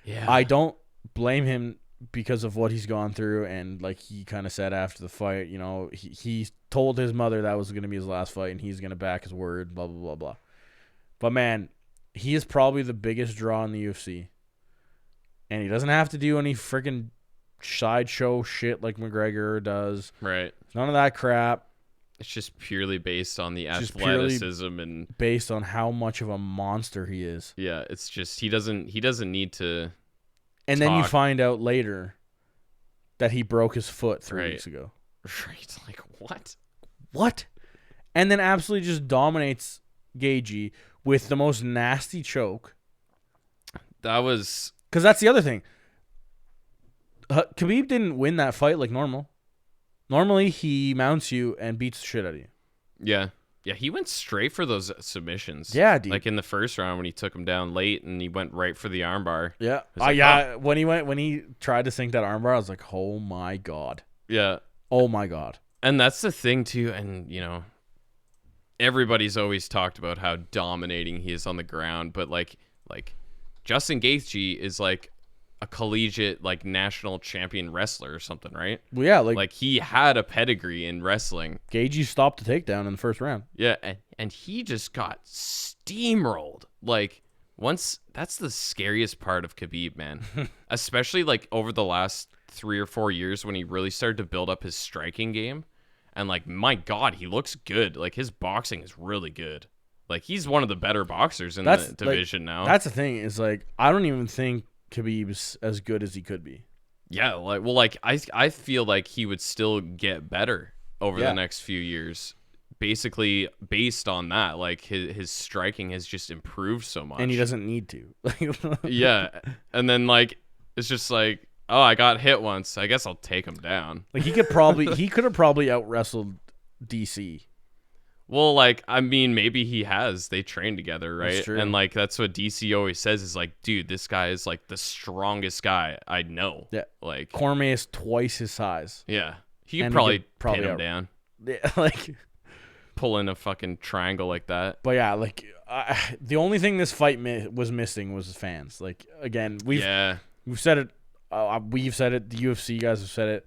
Yeah. I don't blame him because of what he's gone through, and like he kind of said after the fight, you know, he told his mother that was going to be his last fight, and he's going to back his word, blah, blah, blah, blah. But, man, he is probably the biggest draw in the UFC, and he doesn't have to do any freaking sideshow shit like McGregor does. Right. None of that crap. It's just purely based on the athleticism and based on how much of a monster he is. Yeah, it's just he doesn't need to. And then you find out later that he broke his foot 3 weeks ago. Right. Like, what? What? And then absolutely just dominates Gaethje with the most nasty choke. That was... Because that's the other thing. Khabib didn't win that fight like normal. Normally, he mounts you and beats the shit out of you. Yeah. Yeah, he went straight for those submissions. Yeah, dude. Like in the first round when he took him down late and he went right for the armbar. Yeah. Like, yeah. When he tried to sink that armbar, I was like, oh my God. Yeah. Oh my God. And that's the thing too, and you know, everybody's always talked about how dominating he is on the ground, but like Justin Gaethje is like a collegiate, like national champion wrestler or something, right? Well, yeah, like he had a pedigree in wrestling. Gaethje stopped the takedown in the first round. Yeah, and he just got steamrolled. Like that's the scariest part of Khabib, man. Especially like over the last 3 or 4 years when he really started to build up his striking game. And like, my God, he looks good. Like his boxing is really good. Like he's one of the better boxers in the division now. That's the thing, is like, I don't even think Khabib's as good as he could be. Yeah, like I feel like he would still get better over the next few years. Basically based on that, like his striking has just improved so much. And he doesn't need to. Yeah. And then like it's just like, oh, I got hit once. I guess I'll take him down. Like he could have probably out wrestled DC. Well, like, I mean, maybe he has. They train together, right? That's true. And like that's what DC always says is like, dude, this guy is like the strongest guy I know. Yeah. Like Cormier is twice his size. Yeah. He could probably pin him down. Yeah, like pull in a fucking triangle like that. But yeah, like the only thing this fight was missing was fans. Like again, we've said it. We've said it. The UFC guys have said it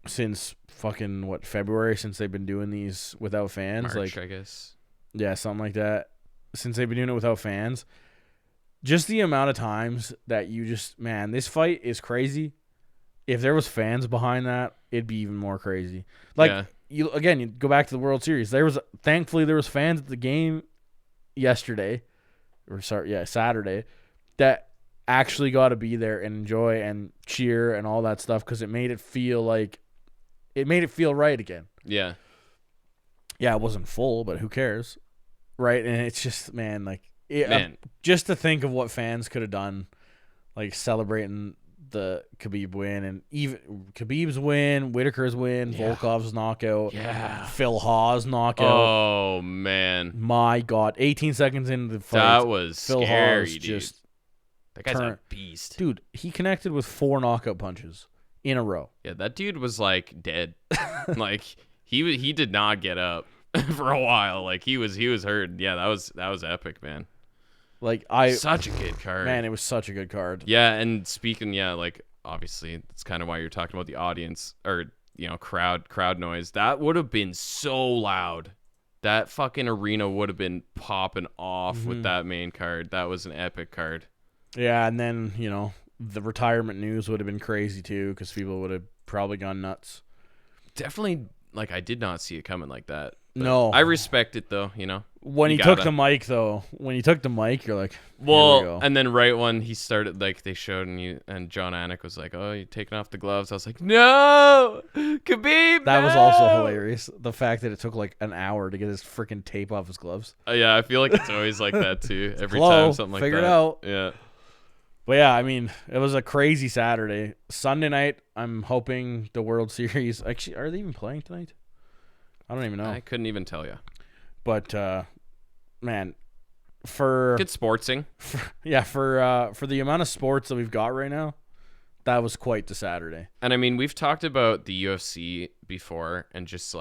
since fucking February, since they've been doing these without fans. March, like I guess. Yeah, something like that. Since they've been doing it without fans, just the amount of times that this fight is crazy. If there was fans behind that, it'd be even more crazy. Like you go back to the World Series. Thankfully there was fans at the game yesterday, Saturday, that actually got to be there and enjoy and cheer and all that stuff, because it made it feel right again. Yeah. Yeah, it wasn't full, but who cares, right? And it's just, man, like, Man. just to think of what fans could have done, like celebrating the Khabib win, and even Khabib's win, Whitaker's win, Volkov's knockout, Phil Hawes knockout. Oh man, my God! 18 seconds into the fight, that was Phil scary, Hawes dude. just That guy's a beast, dude. He connected with 4 knockout punches in a row. Yeah, that dude was like dead. Like he did not get up for a while. Like he was hurt. Yeah, that was epic, man. Like such a good card. Man, it was such a good card. Yeah, and speaking, like obviously that's kind of why you're talking about the audience or crowd noise. That would have been so loud. That fucking arena would have been popping off with that main card. That was an epic card. Yeah, and then, the retirement news would have been crazy too because people would have probably gone nuts. Definitely, I did not see it coming like that. No. I respect it though, When he took the mic, you're like, well, and then right when he started, they showed and John Anik was like, "Oh, you're taking off the gloves." I was like, "No, Khabib." That was also hilarious. The fact that it took like an hour to get his freaking tape off his gloves. Yeah, I feel like it's always like that too. Every time something like that. Figure it out. Yeah. But yeah, I mean, it was a crazy Saturday. Sunday night, I'm hoping the World Series. Actually, are they even playing tonight? I don't even know. I couldn't even tell you. But man, for good sportsing. For the amount of sports that we've got right now, that was quite the Saturday. And I mean, we've talked about the UFC before, and just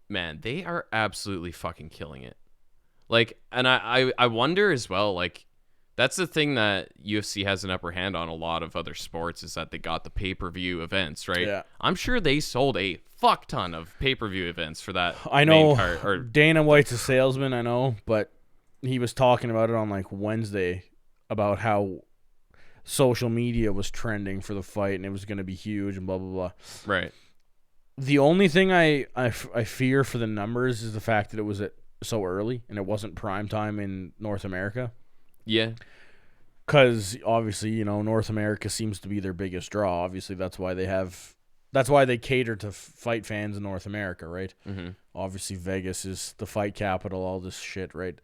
man, they are absolutely fucking killing it. And I wonder as well, that's the thing that UFC has an upper hand on a lot of other sports is that they got the pay-per-view events, right? Yeah. I'm sure they sold a fuck ton of pay-per-view events for that. I know main card, or Dana White's a salesman, I know, but he was talking about it on Wednesday about how social media was trending for the fight and it was going to be huge and blah, blah, blah. Right. The only thing I fear for the numbers is the fact that it was so early and it wasn't prime time in North America. Yeah. Because obviously, North America seems to be their biggest draw. Obviously, that's why they cater to fight fans in North America, right? Mm-hmm. Obviously, Vegas is the fight capital, all this shit, right?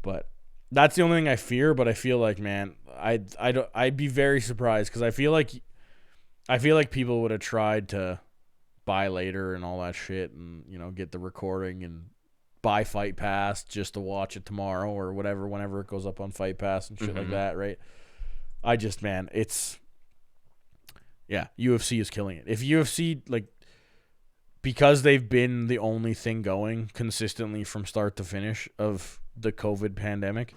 But that's the only thing I fear. But I feel like, man, I'd be very surprised because I feel like people would have tried to buy later and all that shit, and get the recording and buy Fight Pass just to watch it tomorrow or whatever, whenever it goes up on Fight Pass and shit like that, right? UFC is killing it. If UFC, because they've been the only thing going consistently from start to finish of the COVID pandemic,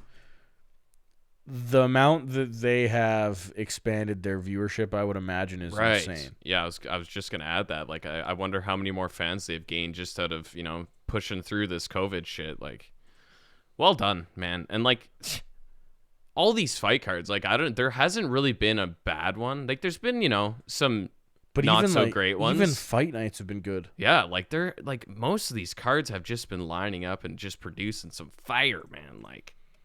the amount that they have expanded their viewership, I would imagine, is insane. Yeah, I was just going to add that. I wonder how many more fans they've gained just out of, pushing through this COVID shit. Well done, man. And all these fight cards, there hasn't really been a bad one. There's been, some not so great ones. Even fight nights have been good. Yeah, they're most of these cards have just been lining up and just producing some fire, man.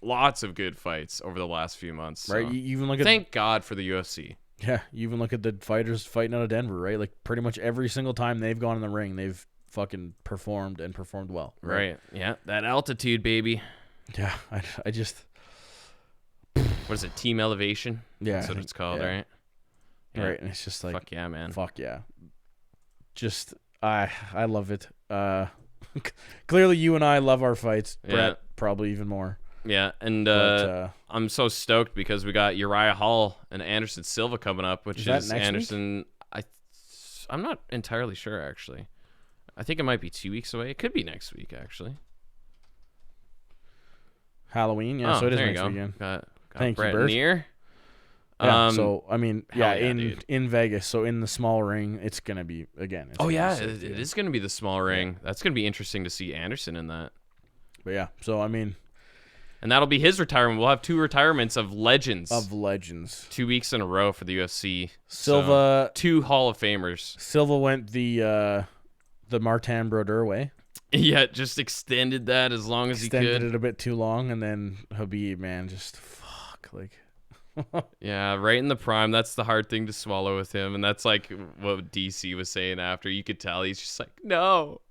Lots of good fights over the last few months. Right? So. You even look at Thank God for the UFC. Yeah, you even look at the fighters fighting out of Denver, right? Pretty much every single time they've gone in the ring, they've fucking performed well. Right. Yeah, that altitude, baby. Yeah, I just... What is it, team elevation? Yeah. That's what it's called, right? Yeah. Right, and it's just fuck yeah, man. Fuck yeah. Just, I love it. Clearly you and I love our fights. Brett, probably even more. Yeah, and I'm so stoked because we got Uriah Hall and Anderson Silva coming up, which is Anderson. Week? I'm not entirely sure, actually. I think it might be 2 weeks away. It could be next week, actually. Halloween, yeah. So it is next weekend. Got Thank Brett you, Bert. Near. Yeah, so I mean, dude. in Vegas, so in the small ring, it's gonna be again. It is gonna be the small ring. Yeah. That's gonna be interesting to see Anderson in that. But yeah, so I mean, and that'll be his retirement. We'll have 2 retirements of legends. 2 weeks in a row for the UFC. Silva, so 2 Hall of Famers. Silva went the Martin Brodeur way. Yeah, just extended that as long as he could. Extended it a bit too long, and then Khabib, man, just fuck, Yeah, right in the prime. That's the hard thing to swallow with him, and that's what DC was saying after. You could tell he's just no,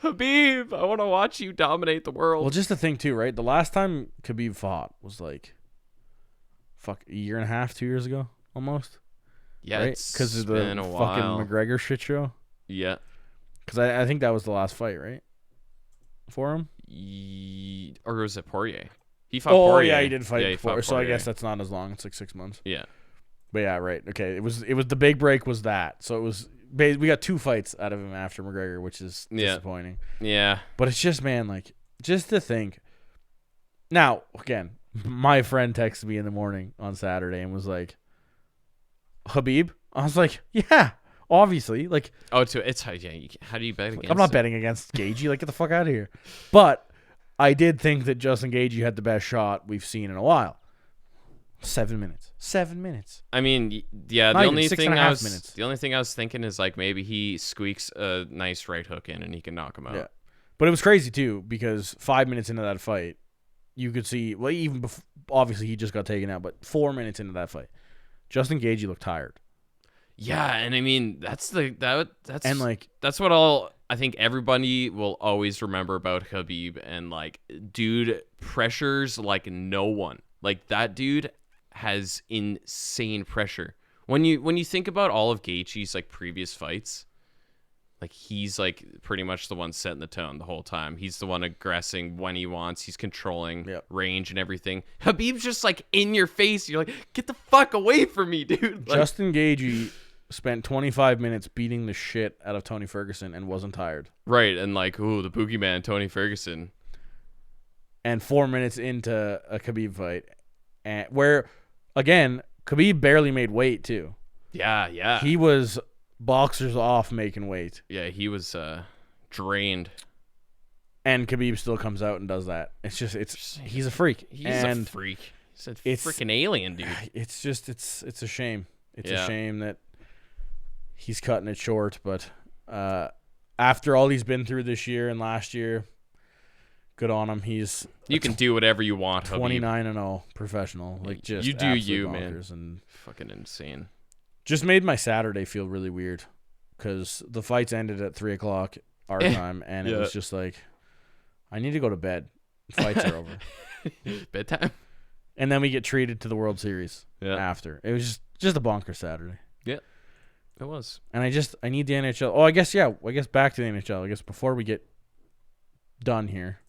Khabib, I want to watch you dominate the world. Well, just the thing too, right? The last time Khabib fought was a year and a half, 2 years ago, almost. Yeah, right? it's Because of the been a fucking while. McGregor shit show. Yeah. Because I think that was the last fight, right? For him? Or was it Poirier? He fought Oh, Poirier. yeah, he did fight he before. fought So I Poirier. guess that's not as long. It's like 6 months. Yeah. But yeah, right. Okay, it was the big break was that. So it was we got 2 fights out of him after McGregor, which is disappointing. Yeah. But it's just, man, like, just to think. Now, again, my friend texted me in the morning on Saturday and was like, Khabib? I was like, yeah, obviously. Like, Oh, it's how do you bet against? I'm not it? betting against Gaethje. Like, get the fuck out of here. But I did think that Justin Gaethje had the best shot we've seen in a while. 7 minutes. 7 minutes. I mean, yeah. Not The even only 6.5 minutes. the only thing I was thinking is like maybe he squeaks a nice right hook in and he can knock him out. Yeah. But it was crazy, too, because 5 minutes into that fight, you could see, well, even before, obviously he just got taken out, but 4 minutes into that fight, Justin Gaethje looked tired. Yeah, and I mean that's And, like, that's what I think everybody will always remember about Khabib, and like, dude pressures like no one. Like, that dude has insane pressure. When you think about all of Gaethje's like previous fights, like, he's like pretty much the one setting the tone the whole time. He's the one aggressing when he wants. He's controlling range and everything. Khabib's just like in your face. You're like, get the fuck away from me, dude. Like, Justin Gaethje spent 25 minutes beating the shit out of Tony Ferguson and wasn't tired. right, and like, ooh, the boogeyman, Tony Ferguson. And 4 minutes into a Khabib fight, and where, again, Khabib barely made weight, too. Yeah. He was boxers off making weight. Yeah, he was drained. And Khabib still comes out and does that. It's just, he's a freak. He's and a freak. He's a it's- freaking alien, dude. It's just, it's a shame. It's Yeah. a shame that he's cutting it short. But after all he's been through this year and last year, good on him. He's You can do whatever you want, Khabib. 29-0 professional. Like, just You do absolute you, man. bonkers. And Fucking insane. just made my Saturday feel really weird because the fights ended at 3 o'clock our time, and it Yeah. was just like, I need to go to bed. Fights are over. Bedtime. And then we get treated to the World Series Yeah. after. It was just a bonker Saturday. It was. And I need the NHL. Oh, I guess back to the NHL. I guess before we get done here,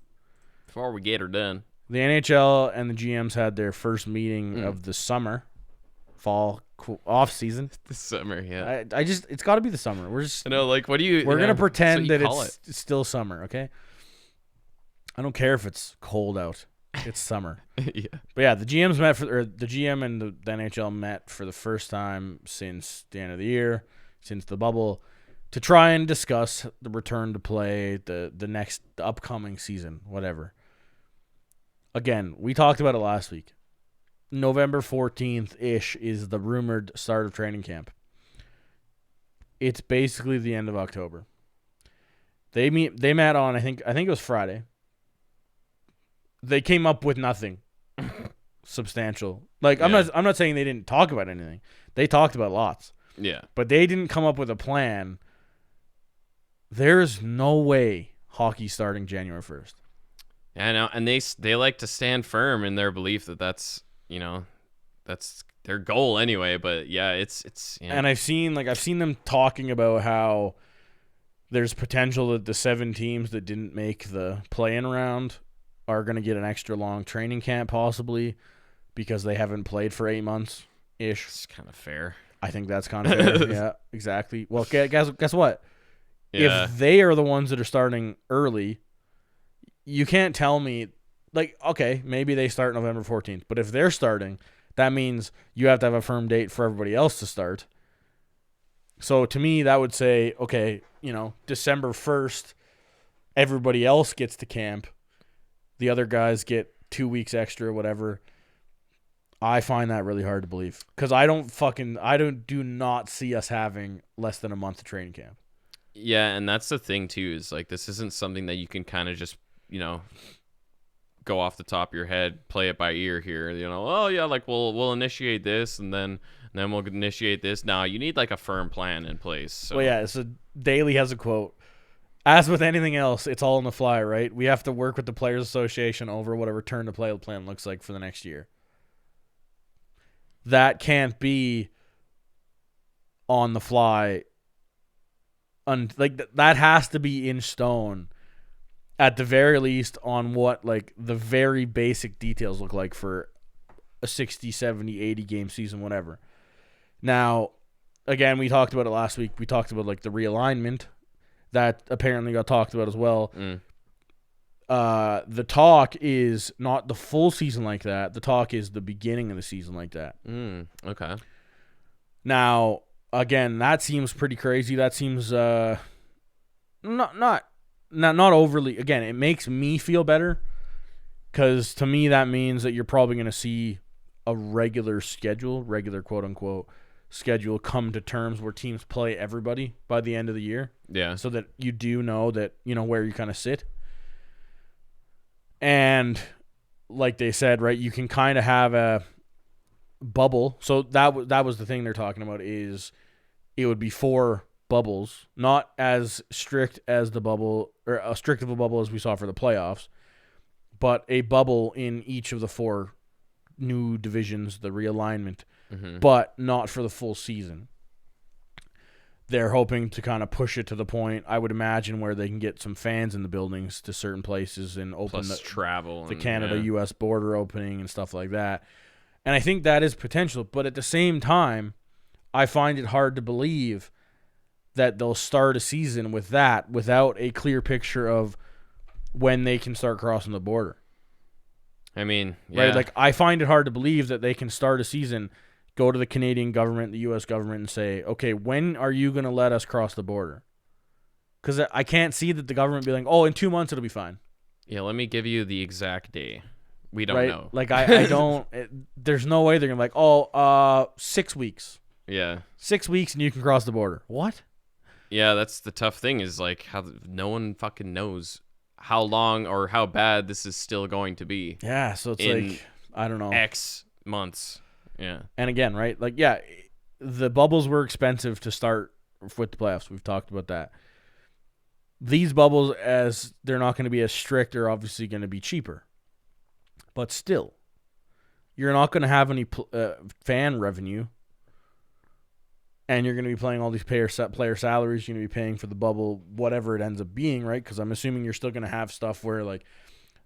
Before we get her done. the NHL and the GMs had their first meeting of the summer, fall off season. This summer, yeah. I just, it's got to be the summer. We're just, I know, like, what do you... we're you gonna know, pretend that's that what you call it's still summer. Okay. I don't care if it's cold out. It's summer. it. Yeah. But yeah, the GM and the NHL met for the first time since the end of the year, since the bubble, to try and discuss the return to play, the upcoming season, whatever. Again, we talked about it last week. November 14th-ish is the rumored start of training camp. It's basically the end of October. They met on I think it was Friday. They came up with nothing substantial. Like, I'm not saying they didn't talk about anything. They talked about lots. Yeah. But they didn't come up with a plan. There's no way hockey's starting January 1st. I know, and they like to stand firm in their belief that that's their goal anyway, but yeah, it's yeah. And I've seen them talking about how there's potential that the 7 teams that didn't make the play-in round are going to get an extra long training camp possibly because they haven't played for 8 months ish. It's kind of fair. I think that's kind of fair. Yeah, exactly. Well, guess what? Yeah. If they are the ones that are starting early, you can't tell me, like, okay, maybe they start November 14th, but if they're starting, that means you have to have a firm date for everybody else to start. So to me, that would say, okay, December 1st, everybody else gets to camp. The other guys get 2 weeks extra, whatever. I find that really hard to believe because do not see us having less than a month of training camp. Yeah, and that's the thing too, is like, this isn't something that you can kind of just, go off the top of your head, play it by ear here. Oh yeah, like we'll initiate this and then we'll initiate this. Now you need like a firm plan in place. So. Well, yeah. So Daly has a quote. As with anything else, it's all on the fly, right? We have to work with the Players Association over what a return to play plan looks like for the next year. That can't be on the fly. That has to be in stone at the very least on what like the very basic details look like for a 60, 70, 80 game season, whatever. Now, again, we talked about it last week. We talked about like the realignment that apparently got talked about as well. The talk is not the full season like that. The talk is the beginning of the season like that. Okay. Now, again, that seems pretty crazy. That seems not overly. Again, it makes me feel better because to me that means that you're probably going to see a regular quote unquote schedule come to terms where teams play everybody by the end of the year. Yeah. So that you do know that you know where you kind of sit. And like they said, right, you can kind of have a bubble. So that was the thing they're talking about is it would be 4 bubbles, not as strict as the bubble or as strict of a bubble as we saw for the playoffs, but a bubble in each of the 4 new divisions, the realignment, but not for the full season. They're hoping to kind of push it to the point, I would imagine, where they can get some fans in the buildings to certain places and open Plus travel the Canada-U.S. border opening and stuff like that. And I think that is potential. But at the same time, I find it hard to believe that they'll start a season with that without a clear picture of when they can start crossing the border. I mean, yeah. Right? Like, I find it hard to believe that they can start a season, go to the Canadian government, the U.S. government, and say, okay, when are you going to let us cross the border? Because I can't see that the government be like, oh, in 2 months it'll be fine. Yeah, let me give you the exact day. We don't right? know. Like, I don't, there's no way they're going to be like, 6 weeks. Yeah. 6 weeks and you can cross the border. What? Yeah, that's the tough thing is like how no one fucking knows how long or how bad this is still going to be. Yeah, so it's like, I don't know. X months. Yeah. And again, right? Like, yeah, the bubbles were expensive to start with the playoffs. We've talked about that. These bubbles, as they're not going to be as strict, are obviously going to be cheaper. But still, you're not going to have any fan revenue. And you're going to be playing all these player salaries. You're going to be paying for the bubble, whatever it ends up being, right? Because I'm assuming you're still going to have stuff where, like,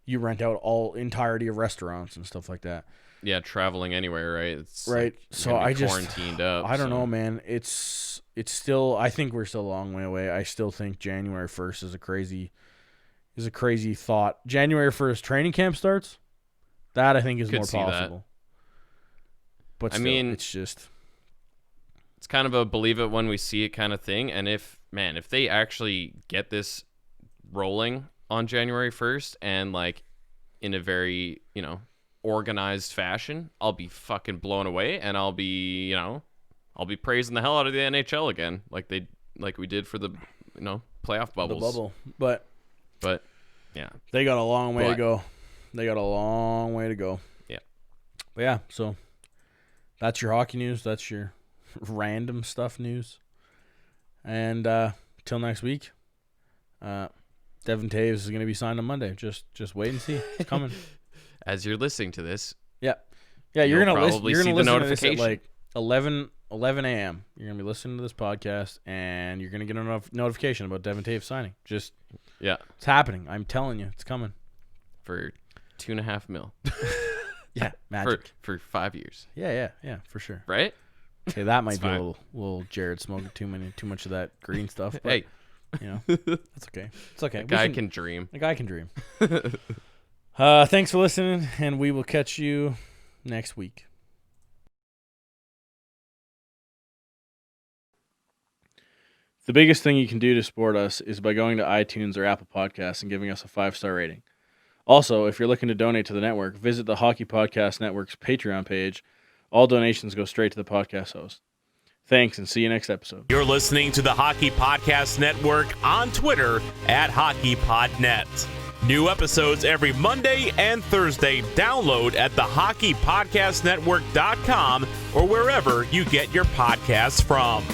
you rent out all entirety of restaurants and stuff like that. Yeah, traveling anywhere, right? It's right. Like so I just quarantined up. I don't know, man. It's still. I think we're still a long way away. I still think January 1st is a crazy thought. January 1st training camp starts. That I think is more possible. But still, I mean, it's just. It's kind of a believe it when we see it kind of thing. And if they actually get this rolling on January 1st and like in a very, organized fashion, I'll be fucking blown away and I'll be praising the hell out of the NHL again. Like we did for the, playoff bubbles. The bubble. But yeah. They got a long way to go. Yeah. But yeah, so that's your hockey news. That's your random stuff news. And till next week, Devon Toews is going to be signed on Monday. Just wait and see. It's coming. As you're listening to this, yeah, you're gonna listen. You're gonna listen to this at like 11 a.m. You're gonna be listening to this podcast, and you're gonna get a notification about Devon Toews signing. Just it's happening. I'm telling you, it's coming for $2.5 million. Yeah, magic for 5 years. Yeah, for sure. Right? Okay, that might be a little Jared smoking too much of that green stuff. But, hey, that's okay. It's okay. A guy can dream. Thanks for listening, and we will catch you next week. The biggest thing you can do to support us is by going to iTunes or Apple Podcasts and giving us a 5-star rating. Also, if you're looking to donate to the network, visit the Hockey Podcast Network's Patreon page. All donations go straight to the podcast host. Thanks, and see you next episode. You're listening to the Hockey Podcast Network on Twitter @HockeyPodNet. New episodes every Monday and Thursday. Download at thehockeypodcastnetwork.com or wherever you get your podcasts from.